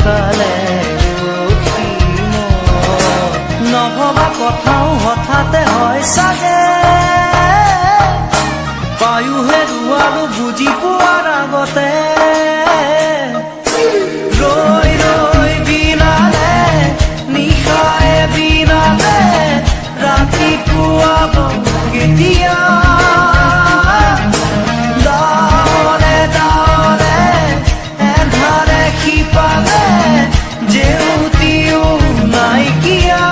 লুকালে নভবা কথাও হঠাতে হয় চাগে পায়ো হেৰুৱালো বুজি পোৱাৰ আগতে ৰৈ ৰৈ বিনালে নিশায়ে বিনালে ৰাতিপুৱা কেতিয়া ডাৱৰে ডাৱৰে এন্ধাৰে শিপালে জেউতিও নাইকিয়া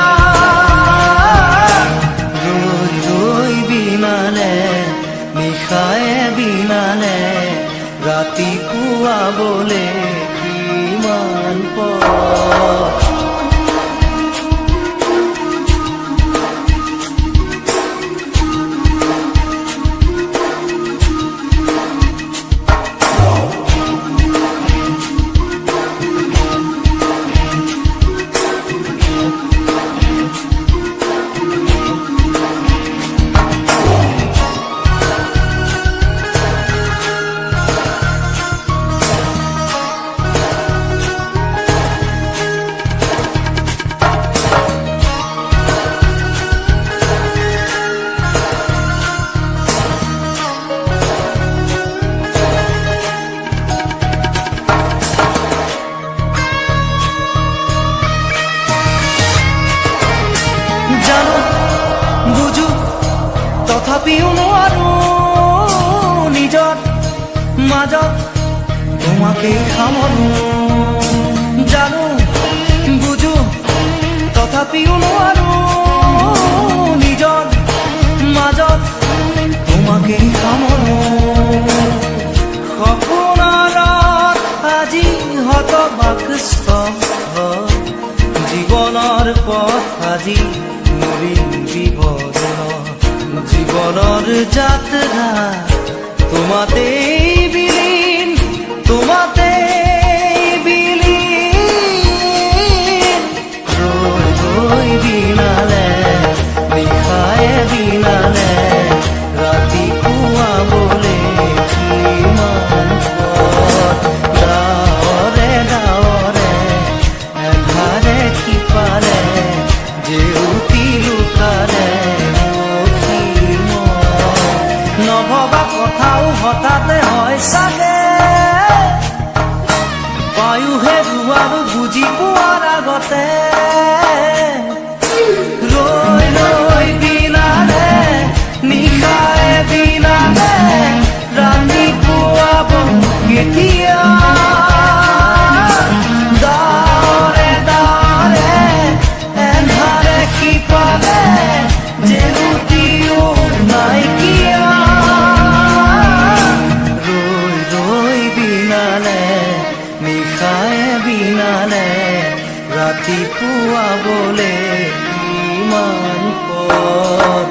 ৰৈ ৰৈ বিনালে নিশায়ে বিনালে ৰাতিপুৱা বোলে কিমান পৰ বুঝো তথাপিও নোৱাৰো নিজৰ মাজত তোমাকেই সামৰো জানো বুঝো তথাপিও নোৱাৰো নিজৰ মাজত তোমাকেই সামৰো সপোনত আজি হতবাকস্থ জীৱনৰ পথ আজি জীবনেৰ যাত্ৰা তোমাতে বিলীন তোমাতে বিলীন ৰই ৰই বিনালে নিশায়ে বিনালে ৰাতিপুৱা বোলে কিমান পৰ ডাৱৰে ডাৱৰে এন্ধাৰে শিপালে জেউতি লুকালে নভবা কথাও হঠাতে হয় চাগে পায়ো হেৰুৱালো বুজি পোৱাৰ আগতে ৰৈ ৰৈ বিনালে নিশায়ে বিনালে ৰাতিপুৱা কেতিয়া ডাৱৰে ডাৱৰে এন্ধাৰে শিপালে জেউতিও নাইকিয়া নিশায়ে বিনালে ৰাতিপুৱা বোলে কিমান পৰ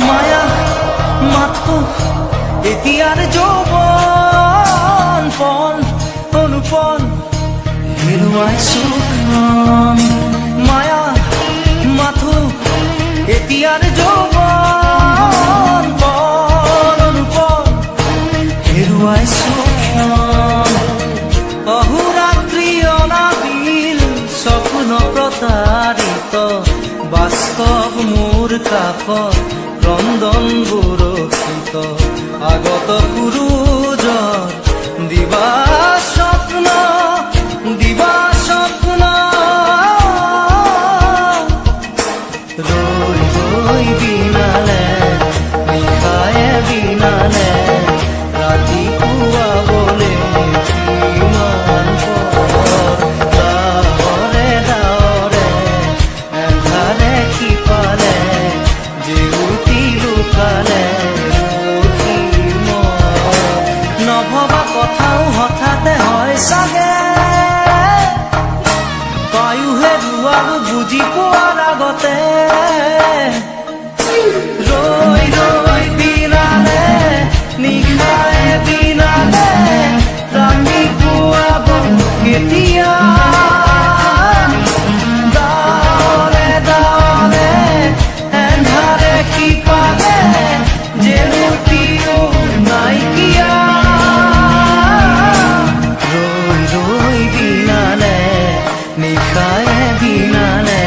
মায়া মাথো এতিয়াৰ যৌৱন পণ অনুপণ হেৰুৱাইছো মায়া মাথো এতিয়াৰ যৌৱন পণ অনুপণ হেৰুৱাইছো অহোৰাত্ৰি অনাবিল স্বপ্ন প্ৰতাৰিত বাস্তৱ মোৰ কাষত ক্ৰন্দন বুৰসিত আগত সূৰুজৰ দিবা স্বপ্ন বুজি পোৱাৰ আগতে ৰৈ ৰৈ বিনালে নিশাৰে বিনালে ৰাতি পুৱাব কেতিয়া দাৱৰে দাৱৰে এন্ধাৰে সিপাৰে জেলুটিও নাইকিয়া ৰৈ ৰৈ বিনালে নিশাৰে বিনালে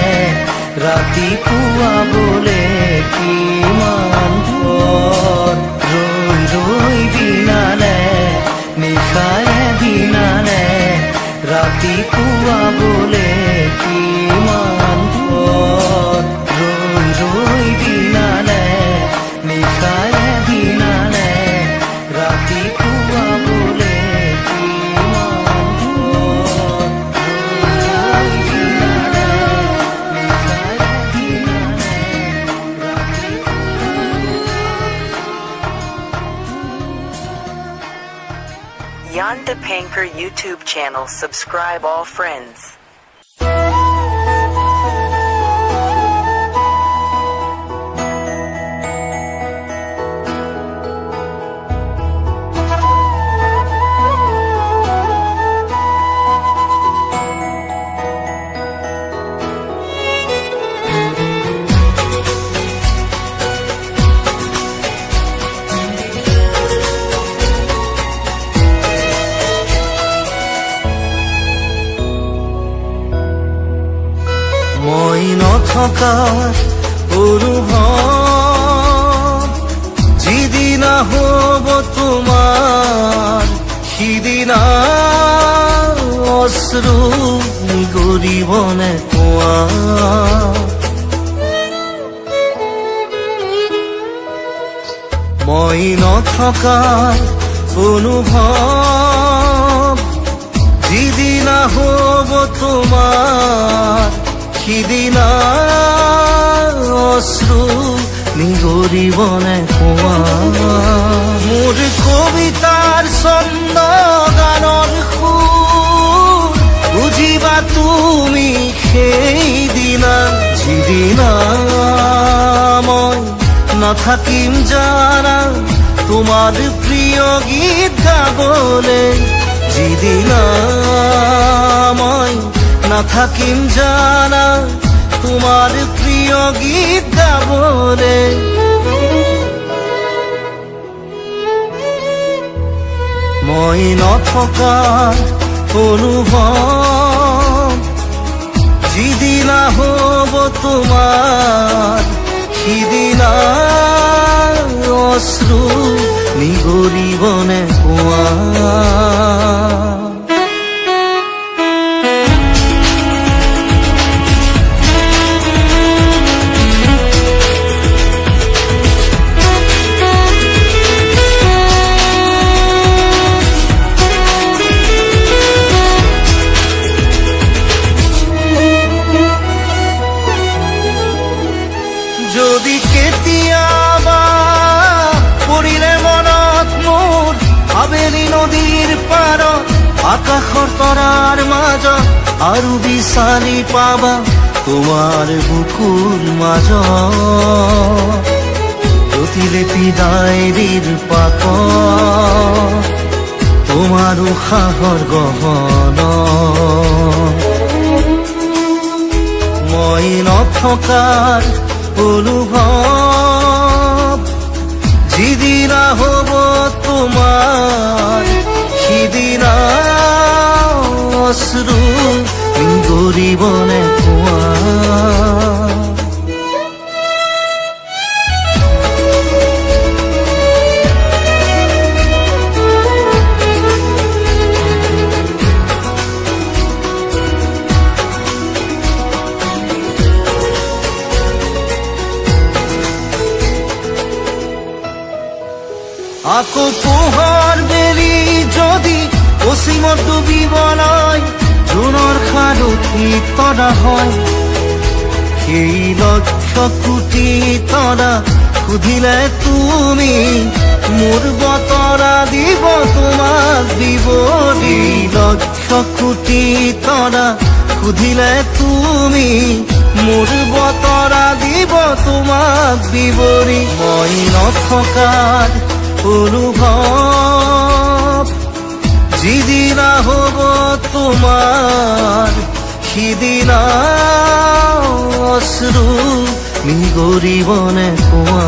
ৰাতি পুৱাবলে কিমান পথ ৰৈ ৰৈ বিনালে নিশাৰে বিনালে ৰাতি পুৱাবলে কিমান পথ ৰৈ ৰৈ বিনালে নিশাৰে বিনালে ৰাতি পুৱাবলে কিমান পথ ৰৈ বিনালে নিশাৰে বিনালে ৰাতি Jan de Panker YouTube channel. Subscribe all friends. মই নথকাৰ অনুভৱ যিদিনা হ'ব তোমাৰ সিদিনা অশ্ৰু নিগৰিবনে কোৱা মই নথকাৰ অনুভৱ যিদিনা হ'ব তোমাৰ সিদিনা অশ্ৰু নিগৰিবনে কোৱা মোৰ কবিতাৰ ছন্দ গানৰ সুৰ বুজিবা তুমি সেইদিনা যিদিনা মই নাথাকিম জানা তোমাৰ প্ৰিয় গীত গাবলে যিদিনা মই নাথাকিম জানা তোমাৰ প্ৰিয় গীত গাবলে মই নথকাৰ অনুভৱ যিদিনা হ'ব তোমাৰ সিদিনা অশ্ৰু নিগৰিবনে কোৱা যদি কেতিয়াবা পৰিলে মনত মোৰ আবেলি নদীৰ পাৰত আকাশৰ তৰাৰ মাজত আৰু বিচাৰি পাবা তোমাৰ বুকুৰ মাজত প্ৰতিলিপি ডায়েৰীৰ পাকত তোমাৰ উশাহৰ গহনা মই নথকাৰ অনুভৱ যিদিনা হ'ব তোমাৰ সিদিনা অশ্ৰু নিগৰিবনে কোৱা আকৌ পোহৰ বেলি যদি অসীমত ডুবিবলৈ জোনৰ সাৰথি তৰা হয় সেই লক্ষ কোটি তৰা সুধিলে তুমি মোৰ বতৰা দিব তোমাক দিব লক্ষ কোটি তৰা সুধিলে তুমি মোৰ বতৰা দিব তোমাক বিৱৰি মই নথকাৰ অনুভৱ যিদিনা হ'ব তোমাৰ সিদিনা অশ্ৰু নিগৰিবনে কোৱা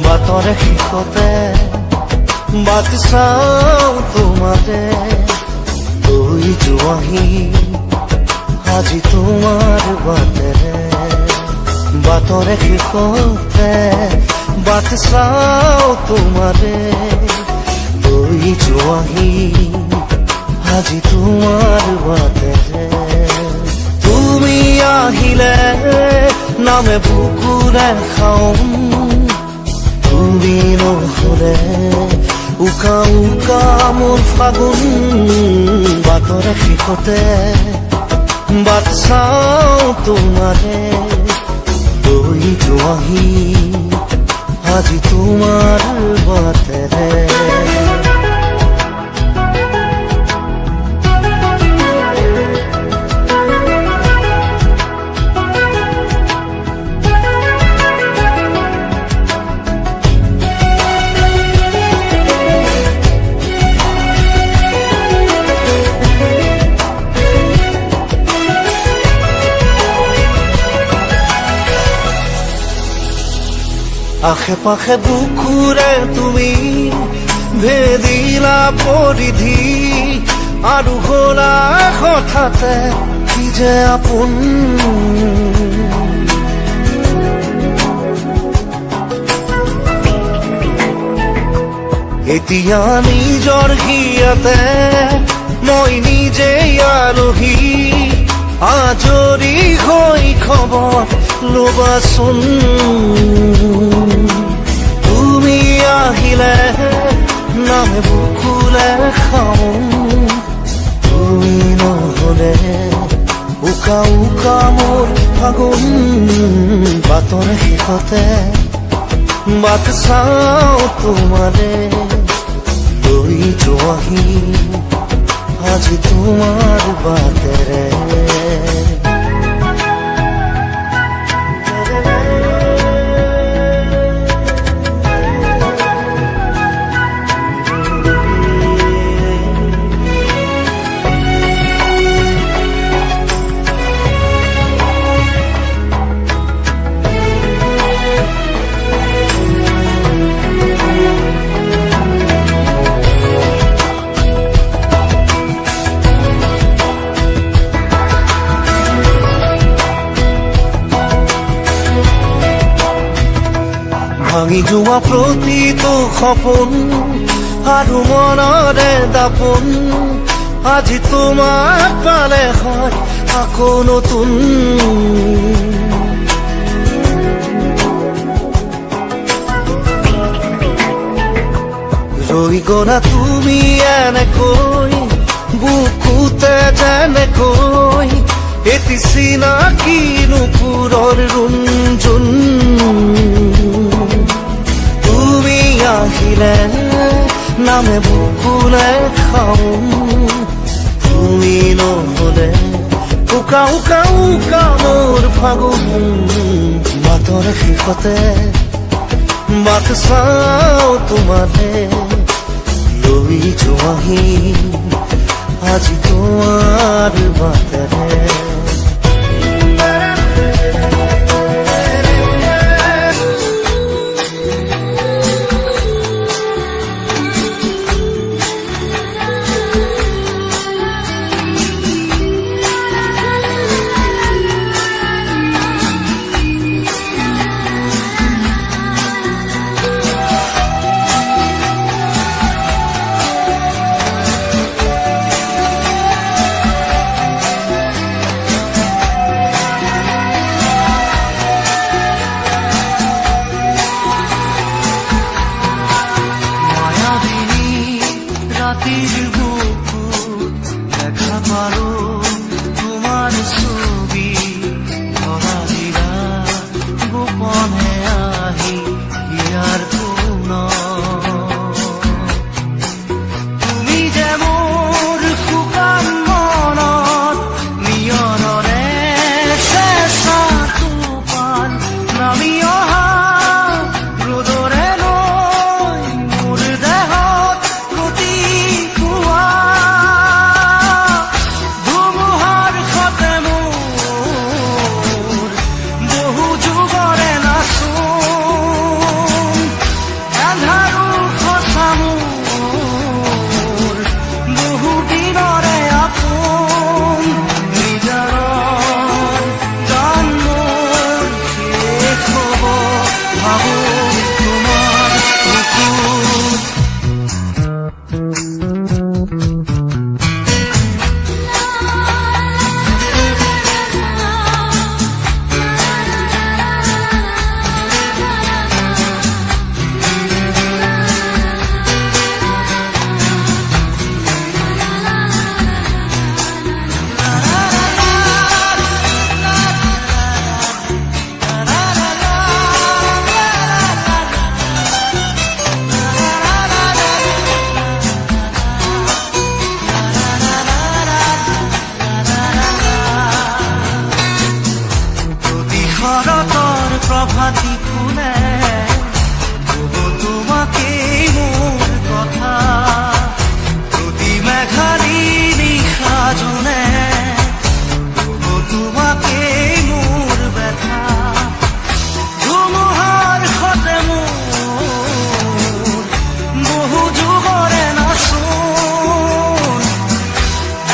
বাটৰ শেষতে বাট চাওঁ তোমাৰে গৈ যোৱাহি আজি তোমাৰ বাটেৰে বাটৰ শেষতে বাট চাওঁ তোমাৰে গৈ যোৱাহি আজি তোমাৰ বাটেৰে তুমি আহিলে নামে বুকুৰে খাওঁ তুমি নহলে উকা উকা মোৰ ফাগুন বাটৰ শেষতে বাট চাওঁ তোমাৰে গৈ যোৱাহি আজি তোমাৰ বাটেৰে আশে পাশে বুকুৰে তুমি ভেদিলা পৰিধি আৰু হলা হঠাতে কি যে আপোন এতিয়া নিজৰ হিয়াতে মই নিজে আলহী আজৰি হৈ খবৰ ল'বাচোন তুমি আহিলে নামে বুকুলে খাওঁ তুমি নহলে উকা উকা মোৰ ফাগুন বাটৰ শেষতে বাট চাওঁ তোমাৰে গৈ যোৱাহি আজি তোমাৰ বাটেৰে ভাঙি যোৱা প্ৰতিটো সপোন আৰু মনৰে দাপোন আজি তোমাক পালে হয় আকৌ নতুন ৰৈ গলা তুমি এনেকৈ বুকুতে যেনেকৈ এটি চিনাকি নুপুৰৰ ৰুণজুন তুমি আহিলে নামে বুকুলে খাওঁ তুমি নহলে উকা উকা উকা মোৰ ফাগুন বাটৰ শেষতে বাট চাওঁ তোমাৰে লৈ যোৱাহি আজি তোমাৰ বাটেৰে রাতির বুকুর দেখা পারো তোমার ছবি ধরা দিলা গোপনে আহি হিয়ার কোন তুমি যে মোর শুকান মনত নিয়নৰে চেঁচা টোপাল নামি অহা ৰ'দৰে লৈ মোৰ দেহত প্ৰতিপুৱা ধুমুহাৰ সতে মোৰ বহু যুগৰে নাচোন এন্ধাৰো সঁচা মোৰ বহু দিনৰে আপোন নিজাৰৰ গান মোৰ শেষ হ'ব ভাবো তোমাৰ বুকুত প্ৰতি শৰতৰ প্ৰভাতী ফুলে কব তোমাকেই মোৰ কথা প্ৰতি মেঘালী নিশা জোনে কব তোমাকেই মোৰ ব্যথা ধুমুহাৰ সতে মোৰ বহু যুগৰে নাচোন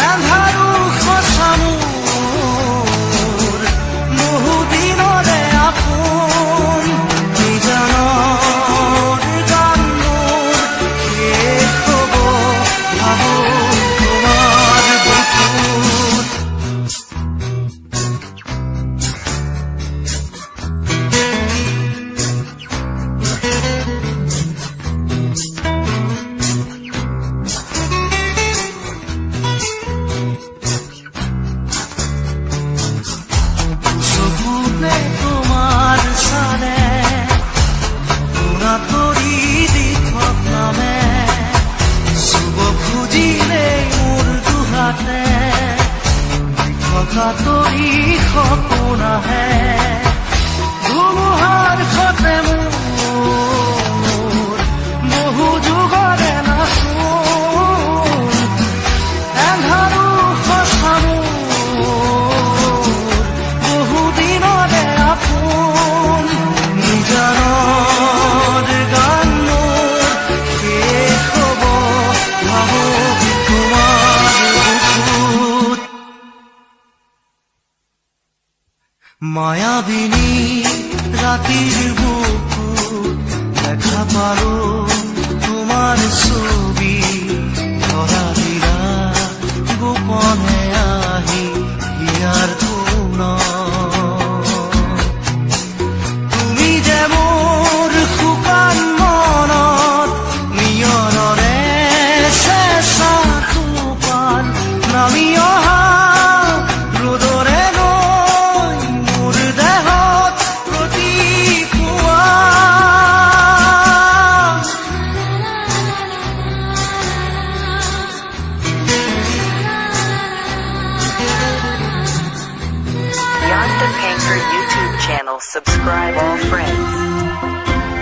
এন্ধাৰো সঁচা মোৰ বহু দিনৰে আপোন নিজানৰ গান মোৰ শেষ হ'ব ভাবো তোমাৰ বুকুত চকুতে তোমাৰ চালে তৰি দিঠক নামে চুব খুজিলে মোৰ দুহাতে থকা তৰি সপোন আহে ধুমুহাৰ সতে মোৰ বহু যুগৰে নাচোন এন্ধাৰো সঁচা মোৰ বহু দিনৰে আপোন নিজানৰ গান মোৰ শেষ হ'ব ভাবো তোমাৰ বুকুত মায়াবিনী রাতির বুকুত দেখা পারো তোমার ছবি ধরা দিলা গোপনে আহি হিয়ার কোন তুমি যে মোর শুকান মনত নিয়নৰে চেঁচা টোপাল নামি অহা ৰ'দৰে লৈ মোৰ দেহত প্ৰতিপুৱা Beyond the Painter YouTube channel. Subscribe all friends.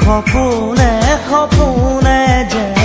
সপোনে সপোনে যেন